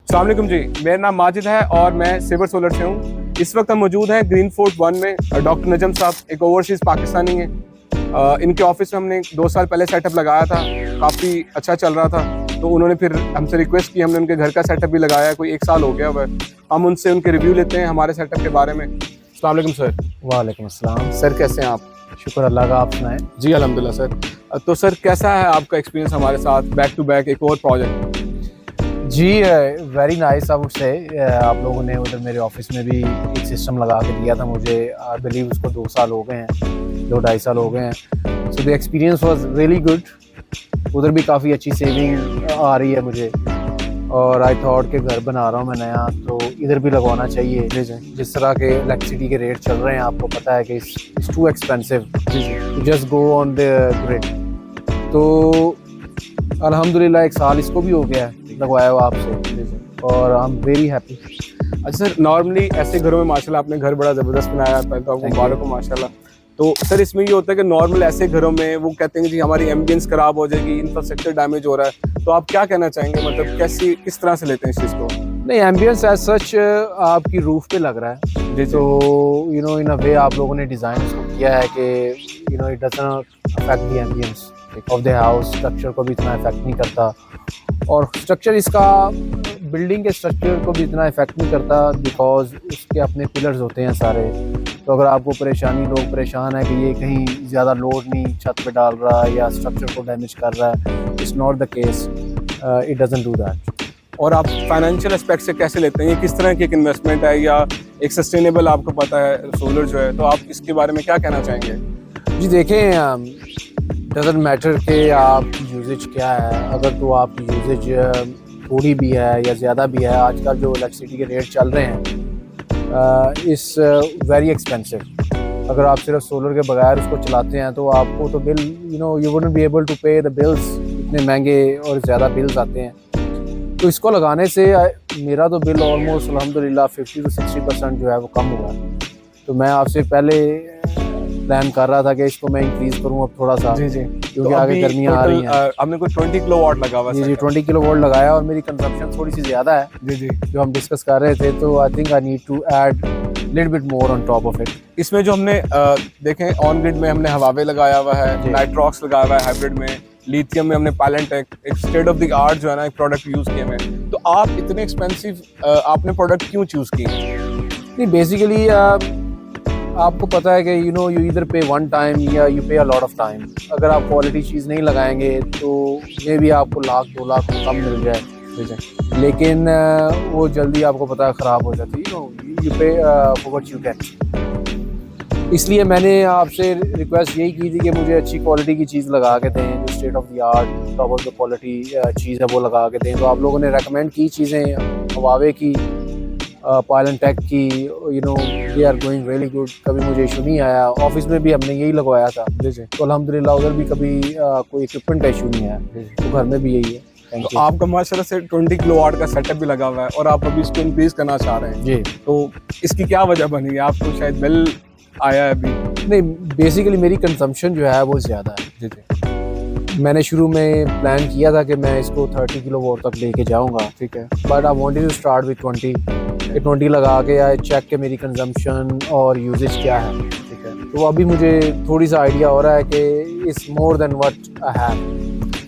अस्सलाम वालेकुम जी, मेरा नाम माजिद है और मैं सिवर सोलर से हूँ। इस वक्त हम मौजूद हैं ग्रीन फोर्ट 1 में। डॉक्टर नजम साहब एक ओवरसीज़ पाकिस्तानी हैं। इनके ऑफिस में हमने 2 साल पहले सेटअप लगाया था, काफ़ी अच्छा चल रहा था। तो उन्होंने फिर हमसे रिक्वेस्ट की, हमने उनके घर का सेटअप भी लगाया है, कोई 1 साल हो गया हुआ है। हम उनसे उनके रिव्यू लेते हैं हमारे सेटअप के बारे में। अस्सलाम वालेकुम सर। वालेकुम अस्सलाम। सर कैसे हैं आप? शुक्र अल्लाह का, आप सुनाएं। जी अल्हम्दुलिल्लाह सर। तो सर कैसा है आपका एक्सपीरियंस हमारे साथ बैक टू बैक एक और प्रोजेक्ट? जी वेरी नाइस। अब उससे आप लोगों ने उधर मेरे ऑफिस में भी एक सिस्टम लगा के दिया था मुझे। आई बिलीव उसको 2 साल हो गए हैं, 2-2.5 साल हो गए हैं। So the experience was really good. उधर भी काफ़ी अच्छी सेविंग आ रही है मुझे। और आई थॉट के घर बना रहा हूँ मैं नया, तो इधर भी लगवाना चाहिए। जिस तरह के इलेक्ट्रिसिटी के रेट चल रहे हैं, आपको पता है कि it's too expensive to just go on the grid. तो अल्हम्दुलिल्लाह 1 साल इसको भी हो गया है लगवाया हुआ आपसे, और आई एम वेरी हैप्पी। अच्छा सर, नॉर्मली ऐसे घरों में माशाल्लाह आपने घर बड़ा ज़बरदस्त बनाया है, पहले तो आपको मुबारक हो माशाल्लाह। तो सर इसमें ये होता है कि नॉर्मल ऐसे घरों में वो कहते हैं कि जी हमारी एम्बियंस खराब हो जाएगी, इंफ्रास्ट्रक्चर डैमेज हो रहा है, तो आप क्या कहना चाहेंगे, मतलब किस तरह से लेते हैं इस चीज़ को? नहीं, एम्बियंस एज सच आपकी रूफ पे लग रहा है जी। तो इन अ वे आप लोगों ने डिज़ाइन इसको किया है कि it doesn't affect the ambience of the house. Structure को भी इतना इफेक्ट नहीं करता, और स्ट्रक्चर इसका बिल्डिंग के स्ट्रक्चर को भी इतना इफेक्ट नहीं करता, बिकॉज उसके अपने पिलर्स होते हैं सारे। तो अगर आपको लोग परेशान है कि ये कहीं ज़्यादा लोड नहीं छत पे डाल रहा है या स्ट्रक्चर को डैमेज कर रहा है, it's not the case. It doesn't do that. और आप फाइनेंशियल एस्पेक्ट से कैसे लेते हैं, ये किस तरह की एक इन्वेस्टमेंट है या एक सस्टेनेबल, आपको पता है सोलर जो है, तो आप इसके बारे में क्या कहना चाहेंगे? जी देखें, डजंट मैटर कि आपकी यूजेज क्या है। अगर तो आपकी यूजेज थोड़ी भी है या ज़्यादा भी है, आजकल जो इलेक्ट्रिसिटी के रेट चल रहे हैं इस वेरी एक्सपेंसिव। अगर आप सिर्फ सोलर के बगैर उसको चलाते हैं तो आपको तो bill you wouldn't be able to pay the bills. इतने महंगे और ज़्यादा बिल्स आते हैं। तो इसको लगाने से मेरा तो बिल ऑलमोस्ट अल्हम्दुलिल्लाह 50 से 60% जो है वो कम हुआ है। तो मैं आपसे पहले प्लान कर रहा था कि इसको मैं इंक्रीज करूं अब थोड़ा सा, जी क्योंकि आगे गर्मियाँ आ रही हैं। हमने कोई 20 किलोवाट लगा हुआ है। जी 20 किलोवाट लगाया, और मेरी कंजम्पशन थोड़ी सी ज़्यादा है जी जो हम डिस्कस कर रहे थे। तो I think I need to add little bit more on top of it. इसमें जो हमने देखें ऑन ग्रिड में हमने हवावे लगाया हुआ है, नाइट्रॉक्स लगाया हुआ है हाइब्रिड में, लिथियम में हमने पैलेंटेक एक स्टेट ऑफ द आर्ट जो है ना एक प्रोडक्ट यूज़ किए हैं। तो आप इतने एक्सपेंसिव आपने प्रोडक्ट क्यों चूज़ किए? नहीं, बेसिकली आपको पता है कि यू इधर पे 1 टाइम या यू पे अ लॉट ऑफ टाइम। अगर आप क्वालिटी चीज़ नहीं लगाएंगे तो मे भी आपको 1-2 लाख कम मिल जाए, लेकिन वो जल्दी आपको पता है ख़राब हो जाती है। यू पे फॉर व्हाट यू गेट। इसलिए मैंने आपसे रिक्वेस्ट यही की थी कि मुझे अच्छी क्वालिटी की चीज़ लगा के दें, जो state of the art top of the quality चीज़ है वो लगा के दें। तो आप लोगों ने रेकमेंड की चीज़ें, हवावे की, पैलेंटेक की, they are going really good. कभी मुझे इशू नहीं आया। ऑफिस में भी हमने यही लगवाया था, तो अल्हम्दुलिल्लाह उधर भी कभी कोई इक्विपमेंट का इशू नहीं आया। तो घर में भी यही है। तो आपका माशाल्लाह से 20 किलोवाट का सेटअप भी लगा हुआ है और आप अभी इसको इंक्रीज करना चाह रहे हैं जी। तो इसकी क्या वजह बनी है? आपको शायद बिल आया है अभी? नहीं, बेसिकली मेरी कंजम्पशन जो है वो ज़्यादा है जी। मैंने शुरू में प्लान किया था कि मैं इसको 30 किलोवाट तक लेके जाऊंगा, ठीक है, but I wanted to start with 20 लगा के आई चेक के मेरी कंजम्पशन और यूजेज क्या है, ठीक है। तो अभी मुझे थोड़ी सा आइडिया हो रहा है कि it's more than what I have,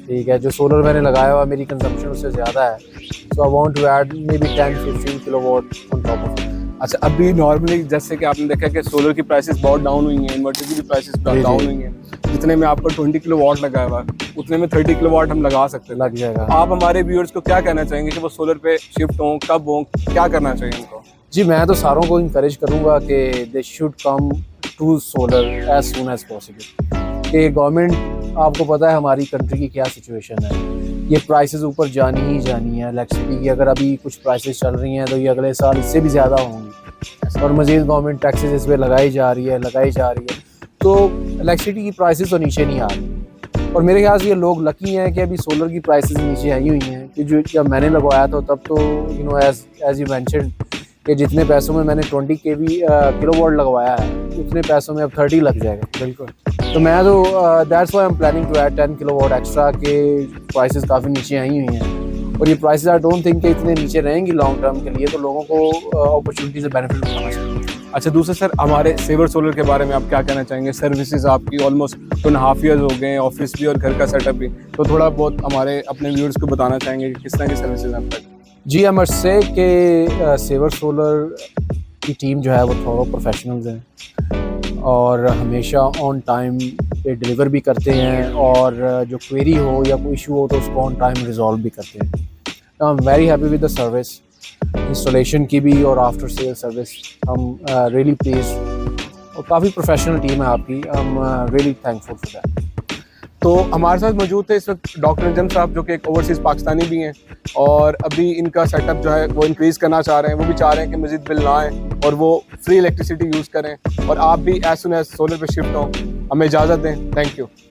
ठीक है। जो सोलर मैंने लगाया हुआ मेरी कंजम्पशन उससे ज़्यादा है, so I want to add maybe 10-15 kilowatt on top of it. अच्छा, अभी नॉर्मली जैसे कि आपने देखा कि सोलर की प्राइसेस बहुत डाउन हुई हैं, इन्वर्टर की भी प्राइसेस डाउन हुई हैं। जितने में आपको 20 किलोवाट लगाया हुआ उतने में 30 किलोवाट हम लगा सकते हैं, लग जाएगा। आप हमारे व्यूअर्स को क्या कहना चाहेंगे कि वो सोलर पे शिफ्ट हों, कब हों, क्या करना चाहिए उनको? जी, मैं तो सारों को इनकरेज करूँगा कि they should come to solar as soon as possible. कि गवर्नमेंट, आपको पता है हमारी कंट्री की क्या सिचुएशन है, ये प्राइसेस ऊपर जानी ही जानी है इलेक्ट्रिसिटी की। अगर अभी कुछ प्राइसेस चल रही हैं तो ये अगले साल इससे भी ज़्यादा होंगी, और मज़ीद गवर्नमेंट टैक्सेस इस पर लगाई जा रही है। तो इलेक्ट्रिसिटी की प्राइसेस तो नीचे नहीं आ रही, और मेरे ख्याल से ये लोग लकी हैं कि अभी सोलर की प्राइसेस नीचे आई हुई हैं। कि जो जब मैंने लगवाया था तब तो एज यू मेंशन्ड कि जितने पैसों में मैंने 20 किलोवाट लगवाया है उतने पैसों में अब 30 लग जाएगा। बिल्कुल। तो मैं तो that's why I am planning to add 10 kilowatt extra, के प्राइसेस काफ़ी नीचे आई हुई हैं। और ये प्राइसेस आई डोंट थिंक कि इतने नीचे रहेंगी लॉन्ग टर्म के लिए, तो लोगों को अपॉर्चुनिटी से बेनिफिट उठाना चाहिए। अच्छा, दूसरा सर, हमारे सेवर सोलर के बारे में आप क्या कहना चाहेंगे? सर्विसेज आपकी ऑलमोस्ट 2.5 ईयर्स हो गए हैं, ऑफिस भी और घर का सेटअप भी, तो थोड़ा बहुत हमारे अपने व्यूअर्स को बताना चाहेंगे कि किस तरह की सर्विसेज आप करते हैं? जी, आई मस्ट से कि सेवर सोलर की टीम जो है वो थोड़ा प्रोफेशनल्स हैं और हमेशा ऑन टाइम पे डिलीवर भी करते हैं, और जो क्वेरी हो या कोई इशू हो तो उसको ऑन टाइम रिजॉल्व भी करते हैं। I am very happy with the service, installation की भी और आफ्टर सेल सर्विस। हम रियली प्लीज, और काफ़ी प्रोफेशनल टीम है आपकी। I am really thankful for that. तो हमारे साथ मौजूद थे इस वक्त डॉक्टर नजम साहब, जो कि एक ओवरसीज़ पाकिस्तानी भी हैं, और अभी इनका सेटअप जो है वो इंक्रीज़ करना चाह रहे हैं। वो भी चाह रहे हैं कि मज़ीद बिल ना आए और वो फ्री इलेक्ट्रिसिटी यूज़ करें, और आप भी एज सुन एज सोलर पे शिफ्ट हों। हमें इजाज़त दें। Thank you.